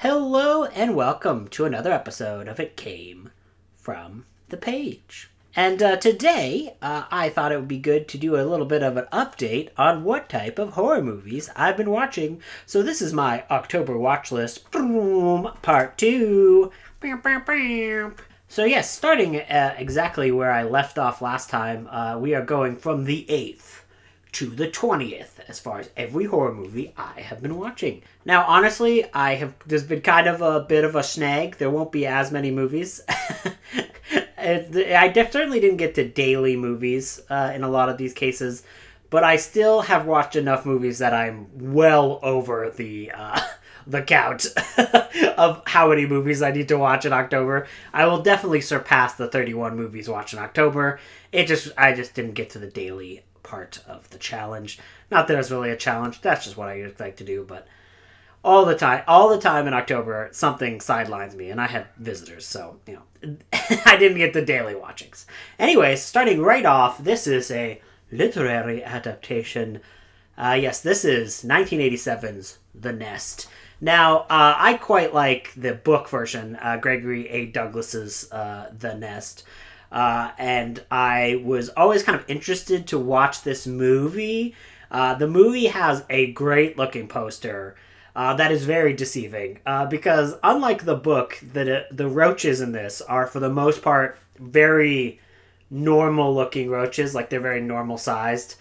Hello and welcome to another episode of It Came From the Page. And today, I thought it would be good to do a little bit of an update on what type of horror movies I've been watching. So this is my October watch list, part 2. So yes, starting exactly where I left off last time, we are going from the 8th to the 20th as far as every horror movie I have been watching. Now, honestly, there's been kind of a bit of a snag. There won't be as many movies. I certainly didn't get to daily movies in a lot of these cases, but I still have watched enough movies that I'm well over the count of how many movies I need to watch in October. I will definitely surpass the 31 movies watched in October. I just didn't get to the daily part of the challenge. Not that it's really a challenge. That's just what I like to do, but all the time in October, something sidelines me, and I had visitors, so, I didn't get the daily watchings. Anyways, starting right off, this is a literary adaptation. Yes, this is 1987's The Nest. Now, I quite like the book version, Gregory A. Douglas's The Nest. And I was always kind of interested to watch this movie. The movie has a great looking poster that is very deceiving because unlike the book, the roaches in this are for the most part very normal looking roaches, like they're very normal sized.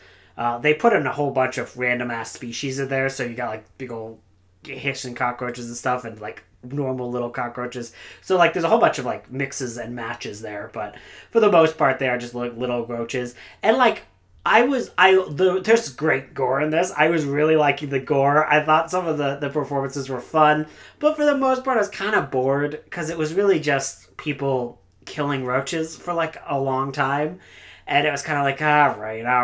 They put in a whole bunch of random ass species in there, so you got like big old hissing cockroaches and stuff, and like normal little cockroaches. So like there's a whole bunch of like mixes and matches there, but for the most part they are just like little roaches. And like there's great gore in this. I was really liking the gore. I thought some of the performances were fun, but for the most part I was kind of bored because it was really just people killing roaches for like a long time, and it was kind of like all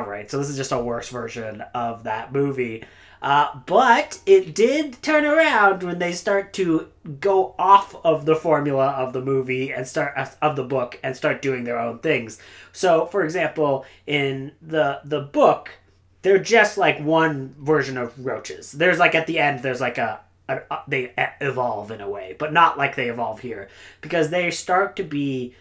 right, so this is just a worse version of that movie. But it did turn around when they start to go off of the formula of the movie and of the book and start doing their own things. So, for example, in the book, they're just like one version of roaches. There's like at the end, there's like they evolve in a way, but not like they evolve here, because they start to be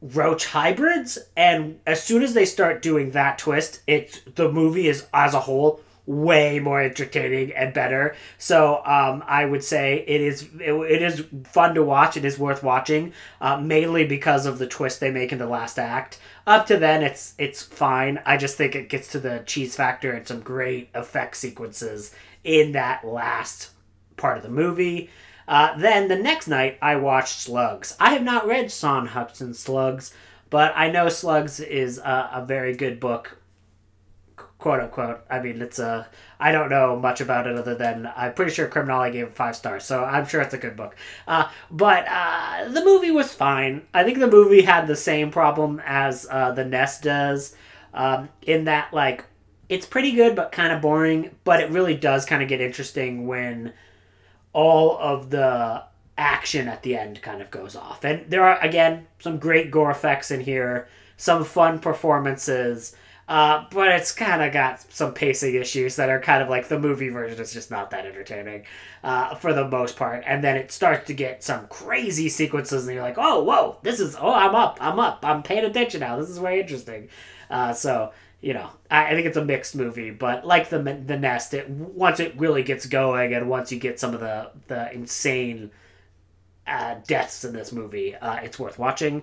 roach hybrids, and as soon as they start doing that twist, the movie is as a whole way more entertaining and better. So I would say it is fun to watch. It is worth watching, mainly because of the twist they make in the last act. Up to then, it's fine. I just think it gets to the cheese factor and some great effect sequences in that last part of the movie. Then the next night, I watched Slugs. I have not read Son Huxton's Slugs, but I know Slugs is a very good book, quote unquote. I mean, I don't know much about it other than I'm pretty sure Criminale gave it 5 stars, so I'm sure it's a good book. But the movie was fine. I think the movie had the same problem as The Nest does, in that, like, it's pretty good but kind of boring, but it really does kind of get interesting when all of the action at the end kind of goes off. And there are, again, some great gore effects in here, some fun performances, but it's kind of got some pacing issues that are kind of like the movie version is just not that entertaining for the most part. And then it starts to get some crazy sequences and you're like, oh, whoa, I'm paying attention now. This is very interesting. So, I think it's a mixed movie, but like the Nest, once it really gets going and once you get some of the insane deaths in this movie, it's worth watching.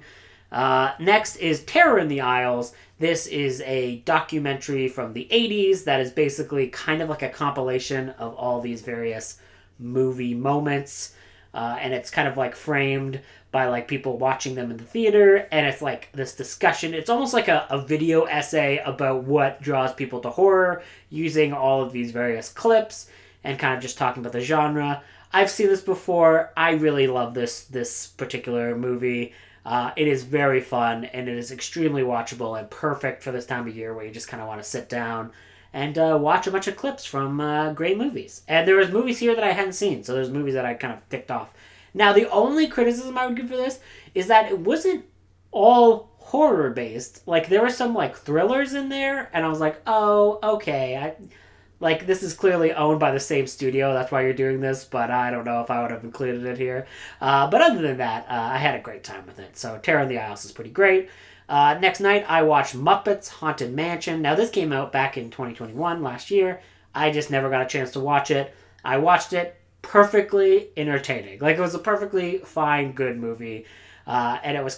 Next is Terror in the Isles. This is a documentary from the 80s that is basically kind of like a compilation of all these various movie moments, and it's kind of like framed by like people watching them in the theater, and it's like this discussion. It's almost like a video essay about what draws people to horror, using all of these various clips and kind of just talking about the genre. I've seen this before. I really love this particular movie. It is very fun, and it is extremely watchable and perfect for this time of year where you just kind of want to sit down and watch a bunch of clips from great movies. And there was movies here that I hadn't seen, so there's movies that I kind of ticked off. Now, the only criticism I would give for this is that it wasn't all horror-based. Like, there were some, like, thrillers in there, and I was like, oh, okay, Like, this is clearly owned by the same studio. That's why you're doing this, but I don't know if I would have included it here. But other than that, I had a great time with it. So Terror in the Isles is pretty great. Next night, I watched Muppets Haunted Mansion. Now, this came out back in 2021, last year. I just never got a chance to watch it. I watched it, perfectly entertaining. Like, it was a perfectly fine, good movie. And it was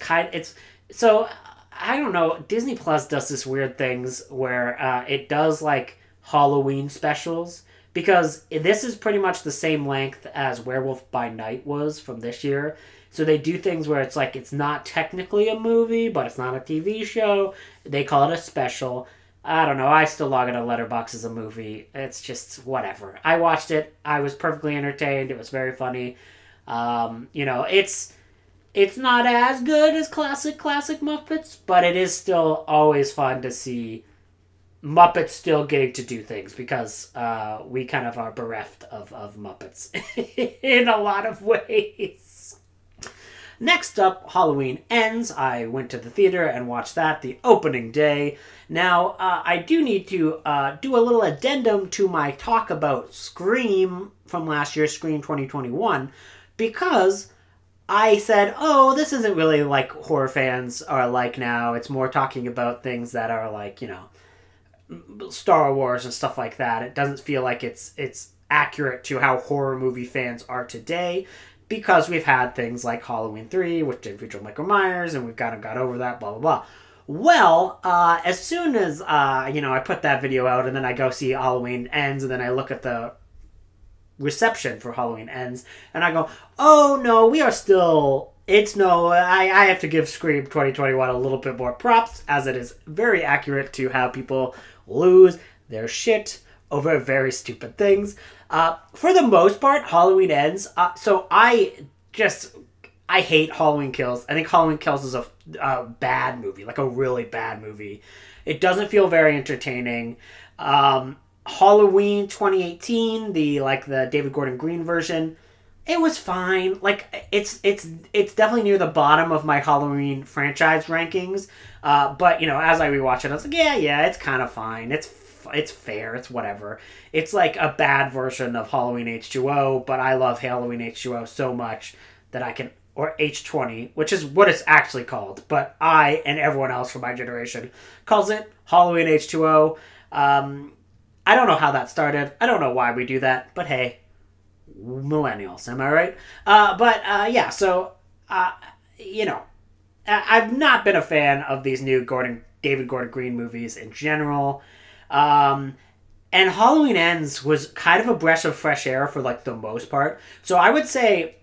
so, I don't know, Disney Plus does this weird things where it does, like, Halloween specials. Because this is pretty much the same length as Werewolf by Night was from this year. So they do things where it's like, it's not technically a movie, but it's not a TV show. They call it a special. I don't know. I still log it on Letterboxd as a movie. It's just whatever. I watched it. I was perfectly entertained. It was very funny. It's not as good as classic Muppets, but it is still always fun to see Muppets still getting to do things, because we kind of are bereft of Muppets in a lot of ways. Next up, Halloween Ends. I went to the theater and watched that the opening day. Now, I do need to do a little addendum to my talk about Scream from last year, Scream 2021, because I said, oh, this isn't really like horror fans are like now. It's more talking about things that are like, Star Wars and stuff like that. It doesn't feel like it's accurate to how horror movie fans are today, because we've had things like Halloween 3, which did feature Michael Myers, and we've kind of got over that, blah, blah, blah. Well, as soon as, I put that video out, and then I go see Halloween Ends, and then I look at the reception for Halloween Ends, and I go, oh, no, we are still... I have to give Scream 2021 a little bit more props, as it is very accurate to how people lose their shit over very stupid things. For the most part, Halloween Ends. So I hate Halloween Kills. I think Halloween Kills is a bad movie, like a really bad movie. It doesn't feel very entertaining. Halloween 2018, the David Gordon Green version, it was fine. Like, it's definitely near the bottom of my Halloween franchise rankings. But as I rewatch it, I was like, yeah, it's kind of fine. It's fair. It's whatever. It's like a bad version of Halloween H2O, but I love Halloween H2O so much that I can, or H20, which is what it's actually called, but I and everyone else from my generation calls it Halloween H2O. I don't know how that started. I don't know why we do that, but hey, millennials, am I right? So I've not been a fan of these new David Gordon Green movies in general. And Halloween Ends was kind of a breath of fresh air for, like, the most part. So I would say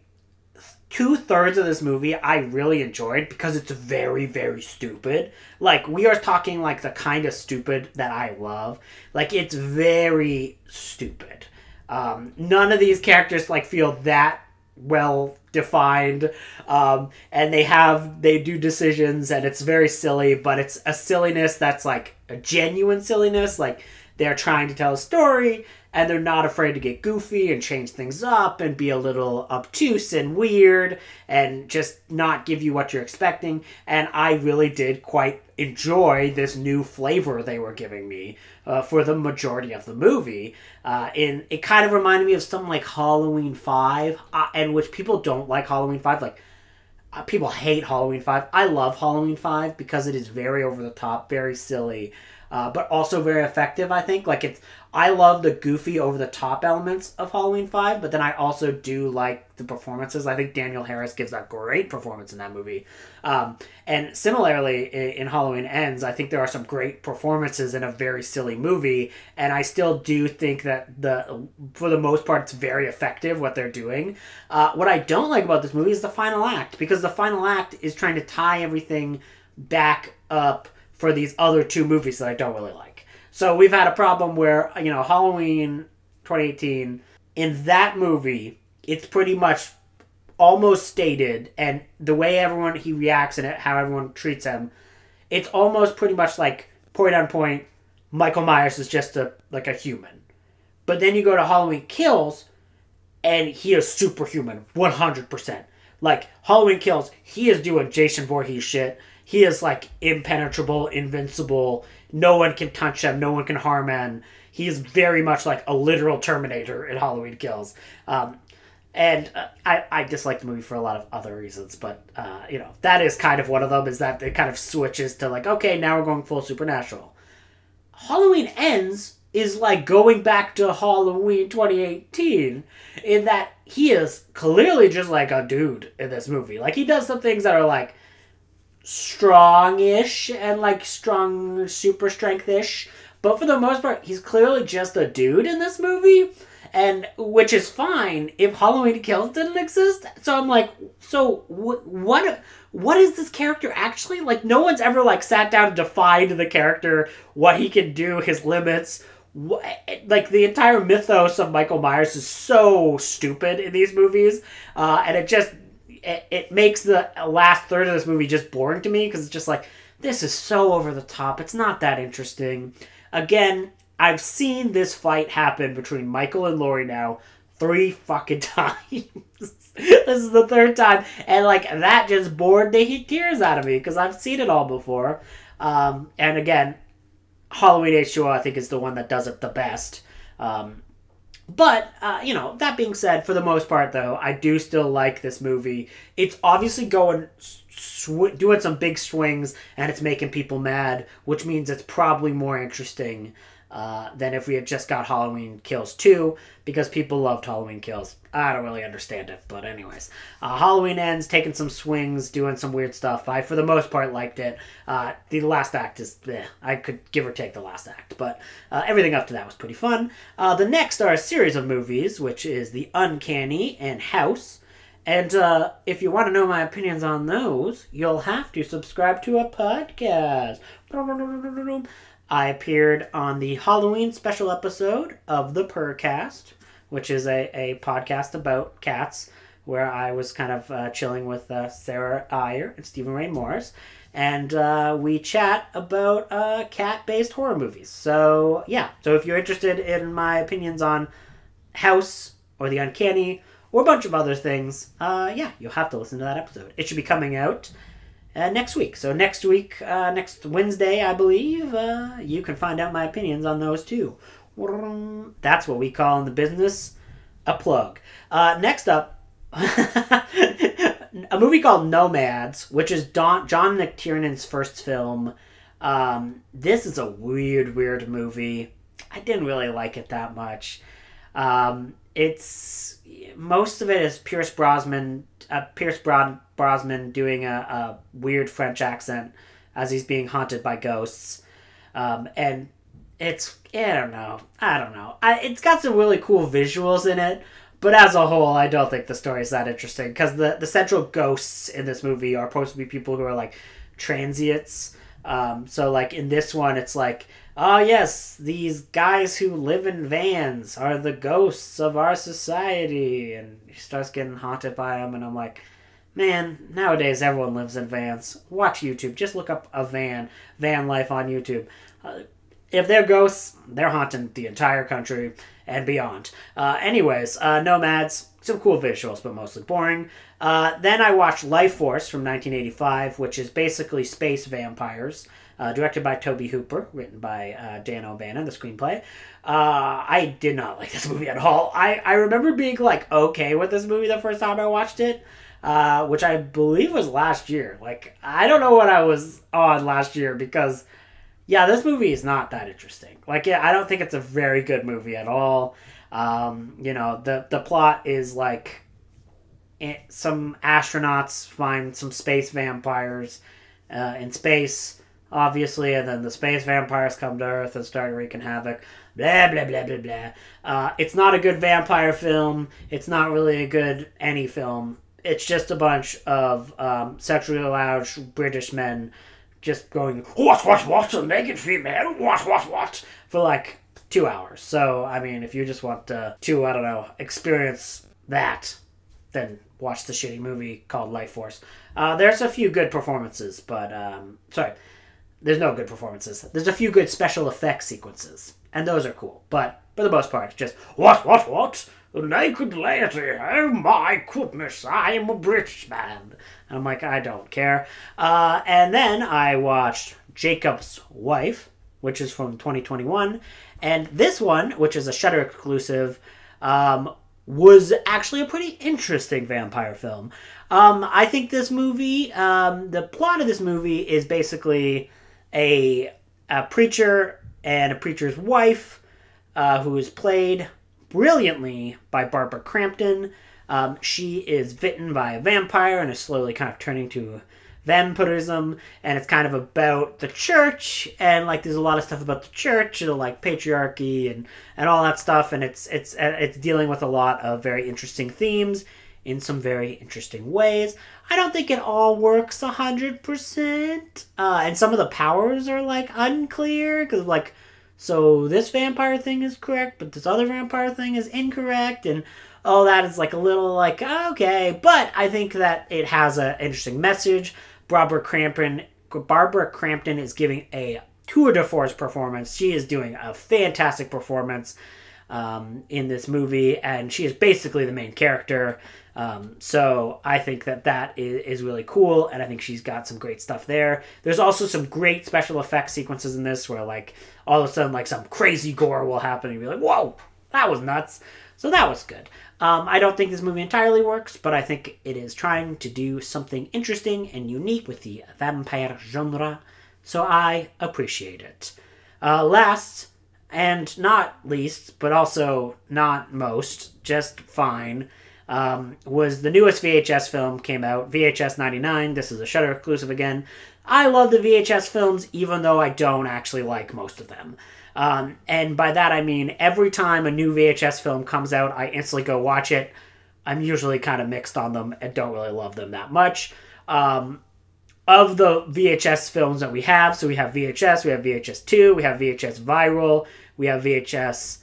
2/3 of this movie I really enjoyed, because it's very, very stupid. Like, we are talking, like, the kind of stupid that I love. Like, it's very stupid. None of these characters, like, feel that well defined, and they do decisions, and it's very silly, but it's a silliness that's like a genuine silliness. Like, they're trying to tell a story, and they're not afraid to get goofy and change things up and be a little obtuse and weird and just not give you what you're expecting. And I really did quite enjoy this new flavor they were giving me for the majority of the movie. It kind of reminded me of something like Halloween 5, and which people don't like Halloween 5. Like, people hate Halloween 5. I love Halloween 5 because it is very over the top, very silly, but also very effective, I think. Like, I love the goofy, over-the-top elements of Halloween 5, but then I also do like the performances. I think Daniel Harris gives a great performance in that movie. And similarly, in Halloween Ends, I think there are some great performances in a very silly movie, and I still do think that for the most part, it's very effective what they're doing. What I don't like about this movie is the final act, because the final act is trying to tie everything back up for these other two movies that I don't really like. So we've had a problem where, Halloween 2018, in that movie, it's pretty much almost stated, and the way he reacts and how everyone treats him, it's almost pretty much like, point on point, Michael Myers is just a human. But then you go to Halloween Kills, and he is superhuman, 100%. Like, Halloween Kills, he is doing Jason Voorhees shit. He is, like, impenetrable, invincible. No one can touch him. No one can harm him. he is very much like a literal Terminator in Halloween Kills. And I dislike the movie for a lot of other reasons, but, that is kind of one of them, is that it kind of switches to like, okay, now we're going full supernatural. Halloween Ends is like going back to Halloween 2018 in that he is clearly just like a dude in this movie. Like, he does some things that are like strong-ish and like strong, super strength-ish, but for the most part, he's clearly just a dude in this movie. And which is fine if Halloween Kills didn't exist. So I'm like, so what is this character actually? Like, no one's ever like sat down and defined the character, what he can do, his limits. Like, the entire mythos of Michael Myers is so stupid in these movies, and it makes the last third of this movie just boring to me, because it's just like, this is so over the top. It's not that interesting. Again, I've seen this fight happen between Michael and Laurie now 3 fucking times. This is the 3rd time. And, like, that just bored the tears out of me, because I've seen it all before. And, again, Halloween H2O, I think, is the one that does it the best. But, that being said, for the most part, though, I do still like this movie. It's obviously doing some big swings, and it's making people mad, which means it's probably more interesting than if we had just got Halloween Kills 2, because people loved Halloween Kills. I don't really understand it, but anyways. Halloween Ends, taking some swings, doing some weird stuff. I, for the most part, liked it. The last act is, I could give or take the last act, but everything up to that was pretty fun. The next are a series of movies, which is The Uncanny and House. And if you want to know my opinions on those, you'll have to subscribe to a podcast. I appeared on the Halloween special episode of the Purrcast, which is a podcast about cats, where I was kind of chilling with Sarah Iyer and Stephen Ray Morris, and we chat about cat-based horror movies. So, yeah. So if you're interested in my opinions on House or The Uncanny or a bunch of other things, you'll have to listen to that episode. It should be coming out next week. So next week, next Wednesday, I believe, you can find out my opinions on those too. That's what we call in the business a plug. Next up, a movie called Nomads, which is John McTiernan's first film. This is a weird movie. I didn't really like it that much. It's most of it is Pierce Brosnan doing a weird French accent as he's being haunted by ghosts, and it's I don't know. It's got some really cool visuals in it, but as a whole, I don't think the story is that interesting, because the central ghosts in this movie are supposed to be people who are like transients. So like in this one, it's like, oh yes, these guys who live in vans are the ghosts of our society, and he starts getting haunted by them, and I'm like, man, nowadays everyone lives in vans. Watch YouTube. Just look up a van life on YouTube. If they're ghosts, they're haunting the entire country and beyond. Anyways, Nomads, some cool visuals, but mostly boring. Then I watched Life Force from 1985, which is basically space vampires. Directed by Tobe Hooper, written by Dan O'Bannon, the screenplay. I did not like this movie at all. I remember being like okay with this movie the first time I watched it, which I believe was last year. Like, I don't know what I was on last year, because yeah, this movie is not that interesting. Like, I don't think it's a very good movie at all. The plot is like some astronauts find some space vampires in space, obviously, and then the space vampires come to Earth and start wreaking havoc. Blah, blah, blah, blah, blah. It's not a good vampire film. It's not really a good any film. It's just a bunch of sexually aroused British men just going, what, a naked female, what, for like 2 hours. So, I mean, if you just want to I don't know, experience that, then watch the shitty movie called Life Force. There's a few good performances, but, there's no good performances. There's a few good special effects sequences, and those are cool. But for the most part, it's just, what? A naked lady, oh my goodness, I am a British man. And I'm like, I don't care. And then I watched Jacob's Wife, which is from 2021. And this one, which is a Shudder exclusive, was actually a pretty interesting vampire film. I think this movie, the plot of this movie is basically a preacher and a preacher's wife, who is played brilliantly by Barbara Crampton. She is bitten by a vampire and is slowly kind of turning to vampirism, and it's kind of about the church, and like there's a lot of stuff about the church, like patriarchy and all that stuff, and it's dealing with a lot of very interesting themes in some very interesting ways. I don't think it all works 100%, and some of the powers are like unclear, because like, so this vampire thing is correct, but this other vampire thing is incorrect, and all that is like a little like, okay, but I think that it has an interesting message. Barbara Crampton is giving a tour de force performance. She is doing a fantastic performance in this movie, and she is basically the main character. So I think that is really cool, and I think she's got some great stuff there. There's also some great special effects sequences in this where like all of a sudden like some crazy gore will happen and you'll be like, whoa, that was nuts. So that was good. I don't think this movie entirely works, but I think it is trying to do something interesting and unique with the vampire genre, so I appreciate it. Last, and not least, but also not most, just fine, was the newest VHS film came out, VHS 99. This is a Shudder exclusive again. I love the VHS films, even though I don't actually like most of them. And by that I mean every time a new VHS film comes out, I instantly go watch it. I'm usually kind of mixed on them and don't really love them that much. Of the VHS films that we have, so we have VHS, we have VHS 2, we have VHS Viral, we have VHS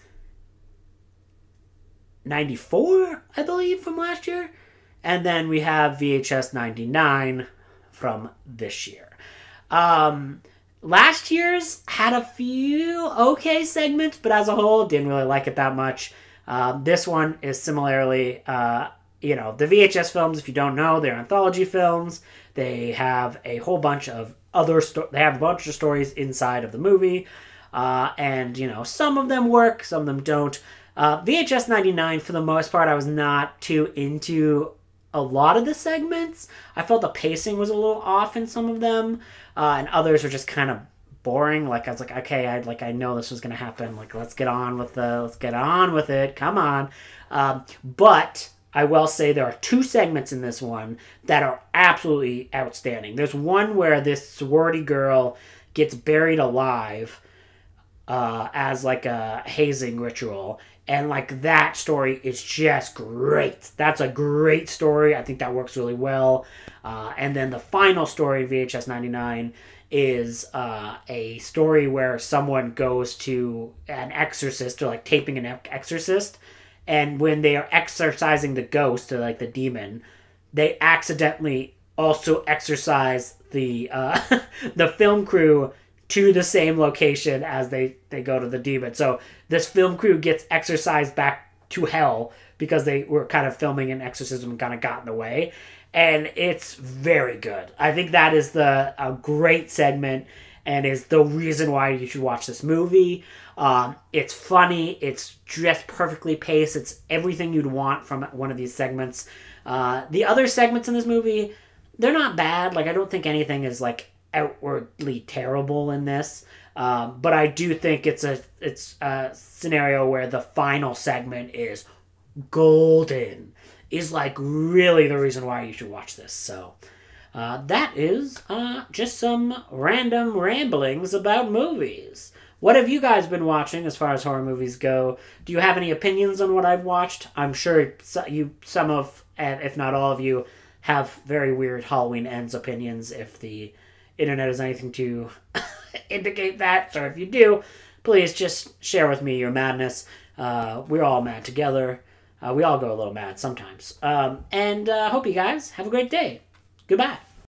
94, I believe, from last year. And then we have VHS 99 from this year. Last year's had a few okay segments, but as a whole, didn't really like it that much. This one is similarly, the VHS films, if you don't know, they're anthology films. They have a whole bunch of they have a bunch of stories inside of the movie. And, some of them work, some of them don't. VHS 99, for the most part, I was not too into a lot of the segments. I felt the pacing was a little off in some of them. And others were just kind of boring. Like I was like, okay, I know this was gonna happen. Like let's get on with it. Come on. But I will say there are two segments in this one that are absolutely outstanding. There's one where this sorority girl gets buried alive as like a hazing ritual. And like that story is just great. That's a great story. I think that works really well. And then the final story, VHS 99, is a story where someone goes to an exorcist, or like taping an exorcist. And when they are exorcising the ghost, or like the demon, they accidentally also exorcise the the film crew to the same location as they go to the demon. So this film crew gets exorcised back to hell because they were kind of filming an exorcism and kind of got in the way. And it's very good. I think that is a great segment and is the reason why you should watch this movie. It's funny. It's just perfectly paced. It's everything you'd want from one of these segments. The other segments in this movie, they're not bad. Like, I don't think anything is like outwardly terrible in this, but I do think it's a scenario where the final segment is golden, is like really the reason why you should watch this. So that is just some random ramblings about movies. What have you guys been watching as far as horror movies go? Do you have any opinions on what I've watched? I'm sure some of, if not all of you, have very weird Halloween Ends opinions, if the internet is anything to indicate that. So if you do, please just share with me your madness. We're all mad together. We all go a little mad sometimes. And hope you guys have a great day. Goodbye.